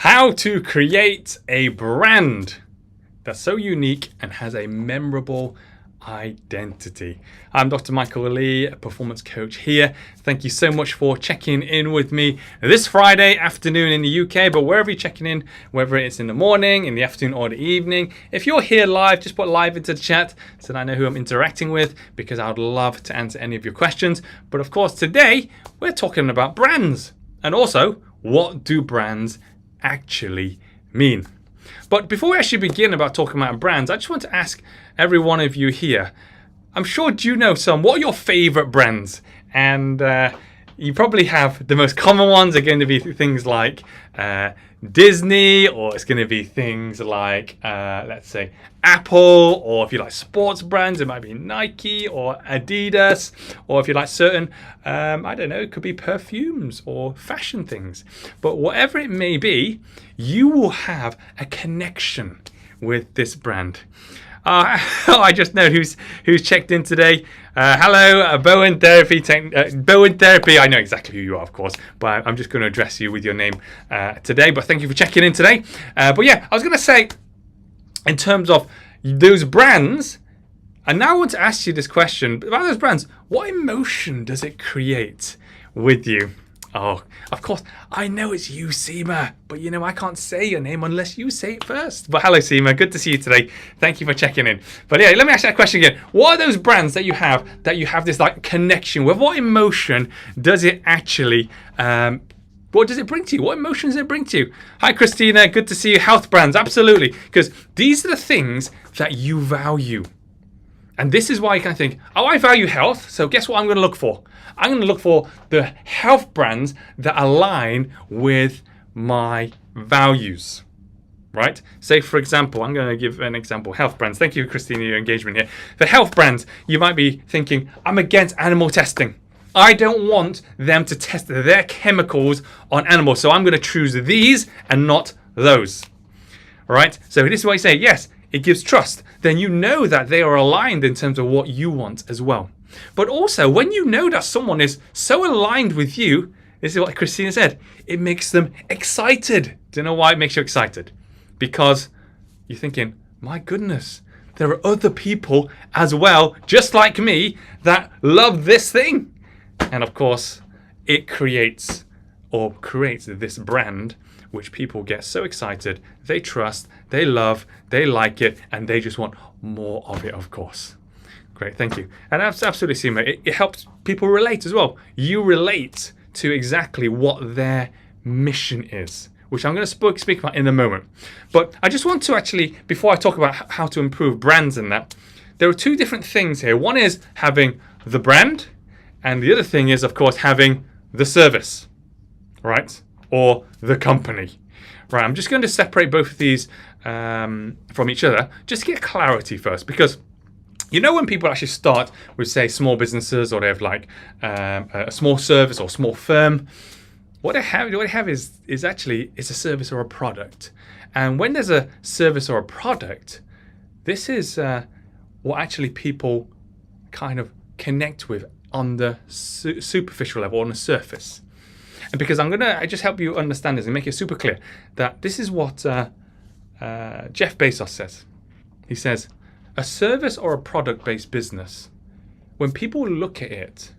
How to create a brand that's so unique and has a memorable identity. I'm Dr. Michael Lee, a performance coach here. Thank you so much for checking in with me this Friday afternoon in the UK, but wherever you're checking in, whether it's in the morning, in the afternoon, or the evening, if you're here live, just put live into the chat so that I know who I'm interacting with, because I would love to answer any of your questions. But of course, today we're talking about brands, and also what do brands actually mean. But before we actually begin about talking about brands, I just want to ask every one of you here, I'm sure you know some, what are your favorite brands? And you probably have the most common ones are going to be things like Disney, or it's going to be things like, let's say, Apple, or if you like sports brands, it might be Nike or Adidas, or if you like certain, I don't know, it could be perfumes or fashion things. But whatever it may be, you will have a connection with this brand. I just know who's checked in today. Hello, Bowen Therapy. Bowen Therapy. I know exactly who you are, of course, but I'm just going to address you with your name today. But thank you for checking in today. But yeah, I was going to say, in terms of those brands, and now I want to ask you this question about those brands. What emotion does it create with you? Oh, of course, I know it's you, Seema, but you know, I can't say your name unless you say it first. But hello, Seema, good to see you today. Thank you for checking in. But yeah, let me ask that question again. What are those brands that you have this like connection with? What emotion does it actually, what does it bring to you? What emotions does it bring to you? Hi, Christina, good to see you. Health brands, absolutely. Because these are the things that you value. And this is why you can think, oh, I value health, so guess what I'm going to look for? I'm going to look for the health brands that align with my values, right? Say, for example, I'm going to give an example, health brands. Thank you, Christina, your engagement here. For health brands, you might be thinking, I'm against animal testing. I don't want them to test their chemicals on animals, so I'm going to choose these and not those, all right? So this is why you say, yes, it gives trust. Then you know that they are aligned in terms of what you want as well. But also, when you know that someone is so aligned with you, this is what Christina said, it makes them excited. Do you know why it makes you excited? Because you're thinking, my goodness, there are other people as well, just like me, that love this thing. And of course, it creates this brand which people get so excited, they trust, they love, they like it, and they just want more of it, of course. Great, thank you. And that's absolutely, Seema. It helps people relate as well. You relate to exactly what their mission is, which I'm going to speak about in a moment. But I just want to actually, before I talk about how to improve brands and that, there are two different things here. One is having the brand, and the other thing is, of course, having the service, right? Or the company. Right, I'm just going to separate both of these from each other, just to get clarity first, because you know when people actually start with, say, small businesses, or they have like a small service or small firm, what they have is actually a service or a product. And when there's a service or a product, this is what actually people kind of connect with on the superficial level, on the surface. And because I just help you understand this and make it super clear that this is what Jeff Bezos says. He says, a service or a product-based business, when people look at it,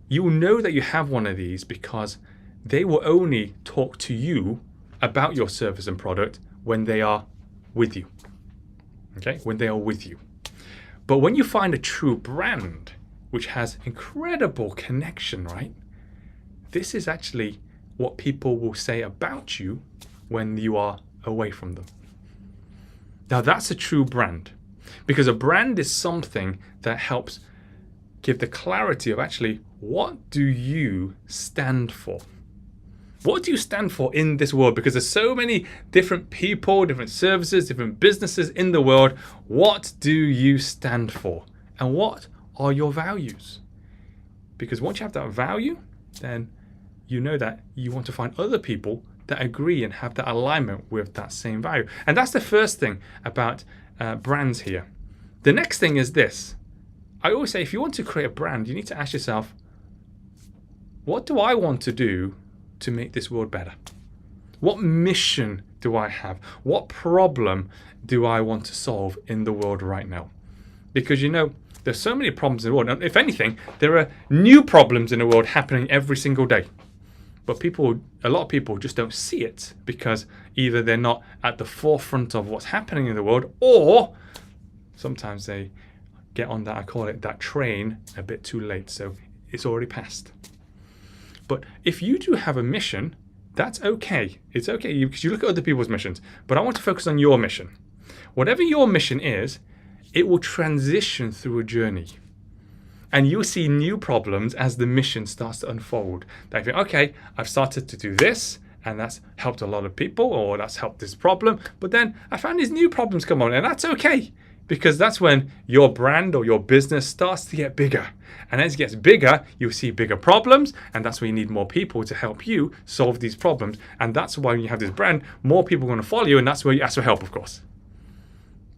you will know that you have one of these because they will only talk to you about your service and product when they are with you. Okay? When they are with you. But when you find a true brand, which has incredible connection, right? This is actually what people will say about you when you are away from them. Now that's a true brand, because a brand is something that helps give the clarity of actually, what do you stand for? What do you stand for in this world? Because there's so many different people, different services, different businesses in the world. What do you stand for? And what are your values? Because once you have that value, then you know that you want to find other people that agree and have that alignment with that same value. And that's the first thing about brands here. The next thing is this. I always say, if you want to create a brand, you need to ask yourself, what do I want to do to make this world better? What mission do I have? What problem do I want to solve in the world right now? Because there's so many problems in the world. And if anything, there are new problems in the world happening every single day. But a lot of people just don't see it because either they're not at the forefront of what's happening in the world, or sometimes they get on that, I call it that train, a bit too late. So it's already passed. But if you do have a mission, that's okay. It's okay because you look at other people's missions. But I want to focus on your mission. Whatever your mission is, it will transition through a journey. And you'll see new problems as the mission starts to unfold. That you think, okay, I've started to do this, and that's helped a lot of people, or that's helped this problem. But then I found these new problems come on, and that's okay. Because that's when your brand or your business starts to get bigger. And as it gets bigger, you'll see bigger problems, and that's where you need more people to help you solve these problems. And that's why when you have this brand, more people are going to follow you, and that's where you ask for help, of course.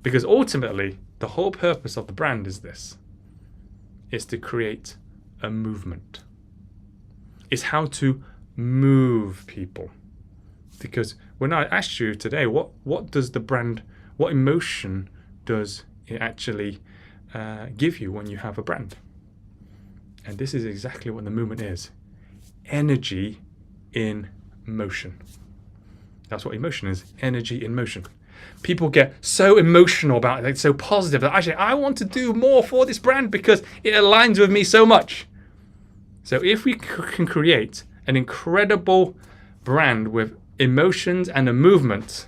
Because ultimately, the whole purpose of the brand is this. It's to create a movement. It's how to move people. Because when I asked you today, what does the brand, what emotion does it actually give you when you have a brand? And this is exactly what the movement is. Energy in motion. That's what emotion is, energy in motion. People get so emotional about it, they're so positive that actually I want to do more for this brand because it aligns with me so much. So if we can create an incredible brand with emotions and a movement,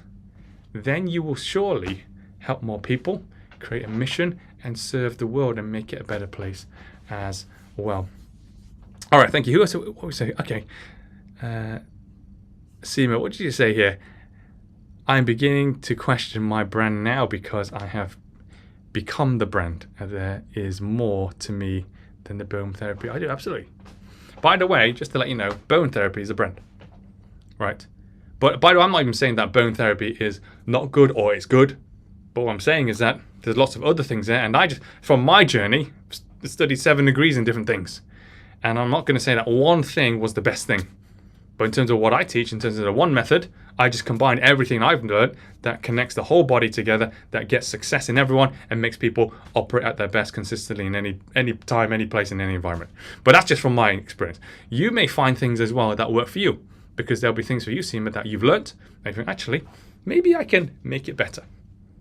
then you will surely help more people, create a mission, and serve the world and make it a better place as well. All right, thank you. What we say? Okay. Seema, what did you say here? I'm beginning to question my brand now because I have become the brand. There is more to me than the bone therapy. I do, absolutely. By the way, just to let you know, bone therapy is a brand, right? But by the way, I'm not even saying that bone therapy is not good or it's good. But what I'm saying is that there's lots of other things there. And I just, from my journey, studied 7 degrees in different things. And I'm not going to say that one thing was the best thing. But in terms of what I teach, in terms of the one method, I just combine everything I've learned that connects the whole body together, that gets success in everyone and makes people operate at their best consistently in any time, any place, in any environment. But that's just from my experience. You may find things as well that work for you, because there'll be things for you, Seema, that you've learned. And you think, actually, maybe I can make it better.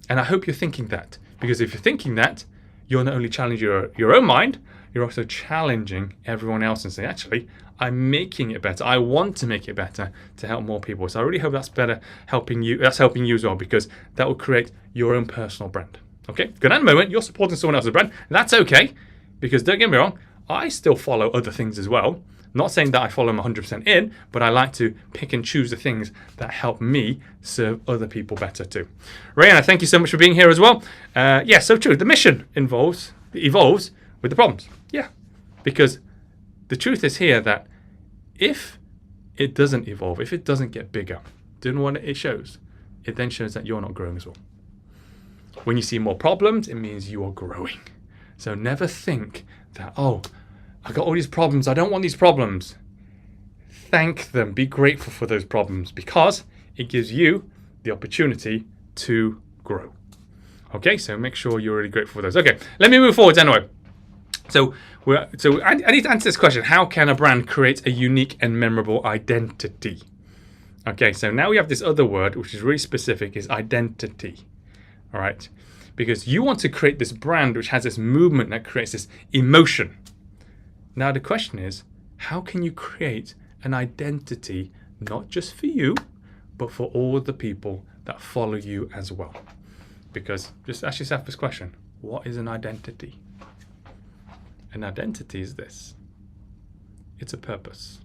And I hope you're thinking that, because if you're thinking that, you're not only challenging your own mind, you're also challenging everyone else and saying, actually, I'm making it better. I want to make it better to help more people. So I really hope that's better helping you. That's helping you as well, because that will create your own personal brand. Okay, good. At the moment, you're supporting someone else's brand. That's okay, because don't get me wrong, I still follow other things as well. Not saying that I follow them 100% in, but I like to pick and choose the things that help me serve other people better too. Rayanna, thank you so much for being here as well. Yeah, so true. The mission evolves with the problems. Yeah, because the truth is here that if it doesn't evolve, if it doesn't get bigger, then what it shows, it then shows that you're not growing as well. When you see more problems, it means you are growing. So never think that, oh, I got all these problems, I don't want these problems. Thank them, be grateful for those problems, because it gives you the opportunity to grow. Okay, so make sure you're really grateful for those. Okay, let me move forward anyway. So I need to answer this question. How can a brand create a unique and memorable identity? Okay, so now we have this other word, which is really specific, is identity. All right, because you want to create this brand which has this movement that creates this emotion. Now the question is, how can you create an identity not just for you, but for all the people that follow you as well? Because just ask yourself this question. What is an identity? An identity is this. It's a purpose.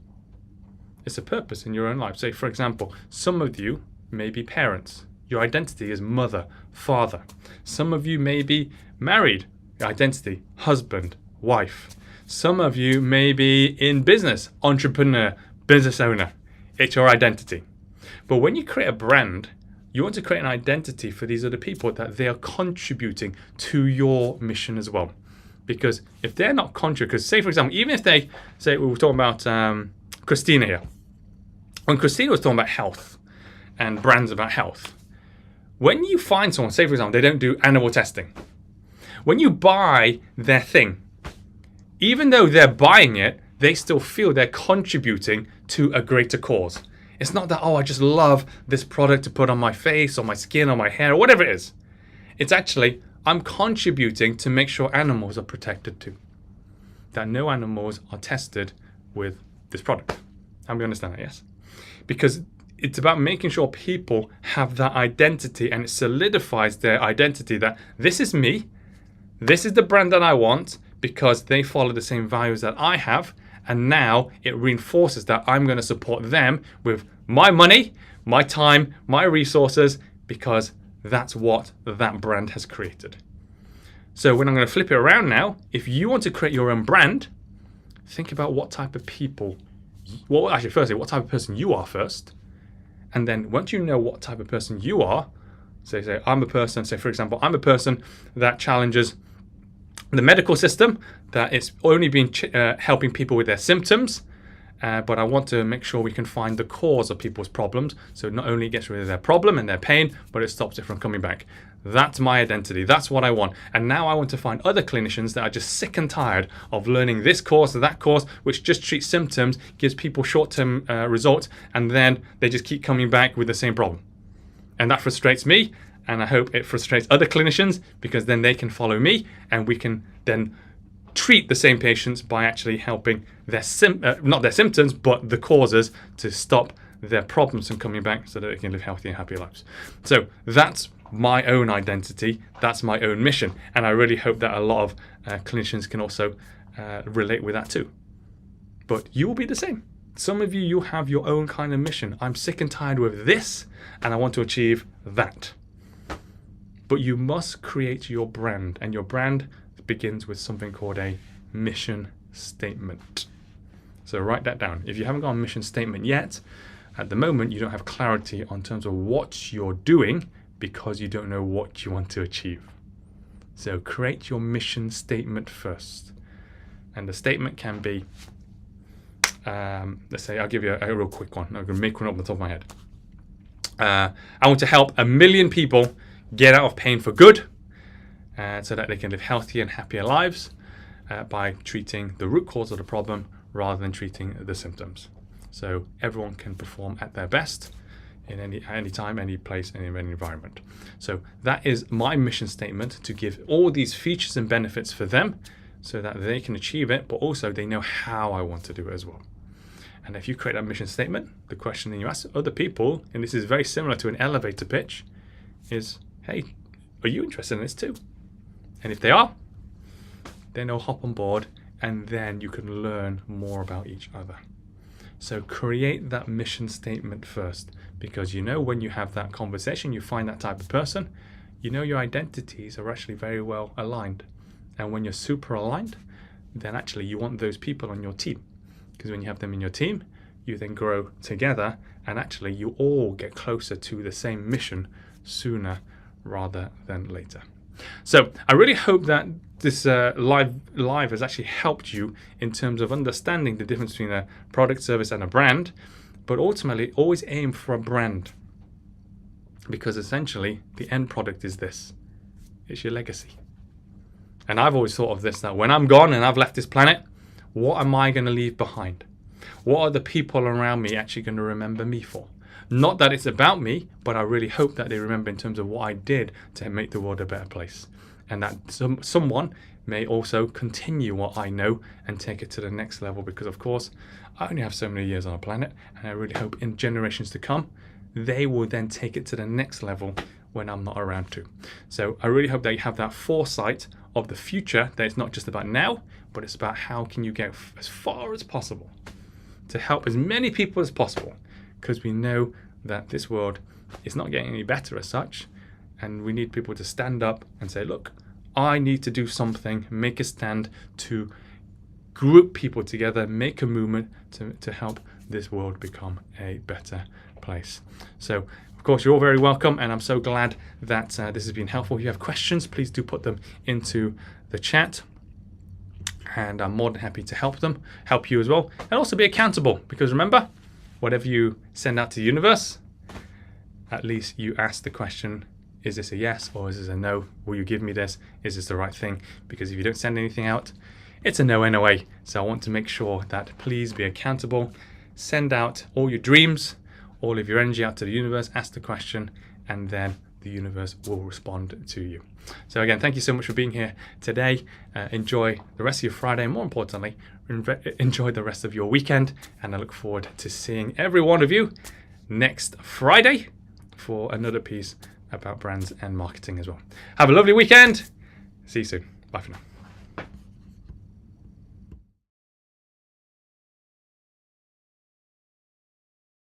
It's a purpose in your own life. Say, for example, some of you may be parents. Your identity is mother, father. Some of you may be married. Your identity, husband, wife. Some of you may be in business, entrepreneur, business owner. It's your identity. But when you create a brand, you want to create an identity for these other people that they are contributing to your mission as well. Because if they're not contributing, because say, for example, even if we were talking about Christina here. When Christina was talking about health, and brands about health. When you find someone, say for example, they don't do animal testing. When you buy their thing, even though they're buying it, they still feel they're contributing to a greater cause. It's not that, oh, I just love this product to put on my face or my skin or my hair or whatever it is. It's actually, I'm contributing to make sure animals are protected too. That no animals are tested with this product. And we understand that, yes? Because it's about making sure people have that identity, and it solidifies their identity that this is me, this is the brand that I want because they follow the same values that I have, and now it reinforces that I'm going to support them with my money, my time, my resources, because that's what that brand has created. So when I'm going to flip it around now, if you want to create your own brand, think about what type of people, well, actually, firstly, what type of person you are first. And then once you know what type of person you are, say I'm a person, say for example, I'm a person that challenges the medical system, that it's only been helping people with their symptoms, but I want to make sure we can find the cause of people's problems. So not only it gets rid of their problem and their pain, but it stops it from coming back. That's my identity. That's what I want. And now I want to find other clinicians that are just sick and tired of learning this course or that course, which just treats symptoms, gives people short-term results, and then they just keep coming back with the same problem. And that frustrates me, and I hope it frustrates other clinicians, because then they can follow me and we can then treat the same patients by actually helping their not their symptoms, but the causes, to stop their problems from coming back so that they can live healthy and happy lives. So that's my own identity, that's my own mission, and I really hope that a lot of clinicians can also relate with that too. But you will be the same. Some of you have your own kind of mission. I'm sick and tired with this, and I want to achieve that. But you must create your brand, and your brand begins with something called a mission statement. So write that down. If you haven't got a mission statement yet, at the moment you don't have clarity on terms of what you're doing, because you don't know what you want to achieve. So create your mission statement first. And the statement can be, let's say, I'll give you a real quick one. I'm going to make one up on the top of my head. I want to help 1 million people get out of pain for good, so that they can live healthier and happier lives by treating the root cause of the problem rather than treating the symptoms. So everyone can perform at their best in any time, any place, any environment. So that is my mission statement, to give all these features and benefits for them so that they can achieve it, but also they know how I want to do it as well. And if you create that mission statement, the question that you ask other people, and this is very similar to an elevator pitch, is, hey, are you interested in this too? And if they are, then they'll hop on board, and then you can learn more about each other. So create that mission statement first, because you know when you have that conversation, you find that type of person, you know your identities are actually very well aligned. And when you're super aligned, then actually you want those people on your team. Because when you have them in your team, you then grow together, and actually you all get closer to the same mission sooner rather than later. So I really hope that this live has actually helped you in terms of understanding the difference between a product, service, and a brand. But ultimately, always aim for a brand, because essentially the end product is this. It's your legacy. And I've always thought of this, that when I'm gone and I've left this planet, what am I going to leave behind? What are the people around me actually going to remember me for? Not that it's about me, but I really hope that they remember in terms of what I did to make the world a better place. And that someone may also continue what I know and take it to the next level, because of course I only have so many years on a planet, and I really hope in generations to come they will then take it to the next level when I'm not around too. So I really hope that you have that foresight of the future, that it's not just about now, but it's about how can you get as far as possible to help as many people as possible, because we know that this world is not getting any better as such, and we need people to stand up and say, look, I need to do something, make a stand, to group people together, make a movement to help this world become a better place. So of course you're all very welcome, and I'm so glad that this has been helpful. If you have questions, please do put them into the chat, and I'm more than happy to help you as well, and also be accountable, because remember, whatever you send out to the universe, at least you ask the question, is this a yes or is this a no? Will you give me this? Is this the right thing? Because if you don't send anything out, it's a no anyway. So I want to make sure that please be accountable. Send out all your dreams, all of your energy out to the universe, ask the question, and then the universe will respond to you. So again, thank you so much for being here today. Enjoy the rest of your Friday. More importantly, enjoy the rest of your weekend. And I look forward to seeing every one of you next Friday for another piece about brands and marketing as well. Have a lovely weekend. See you soon. Bye for now.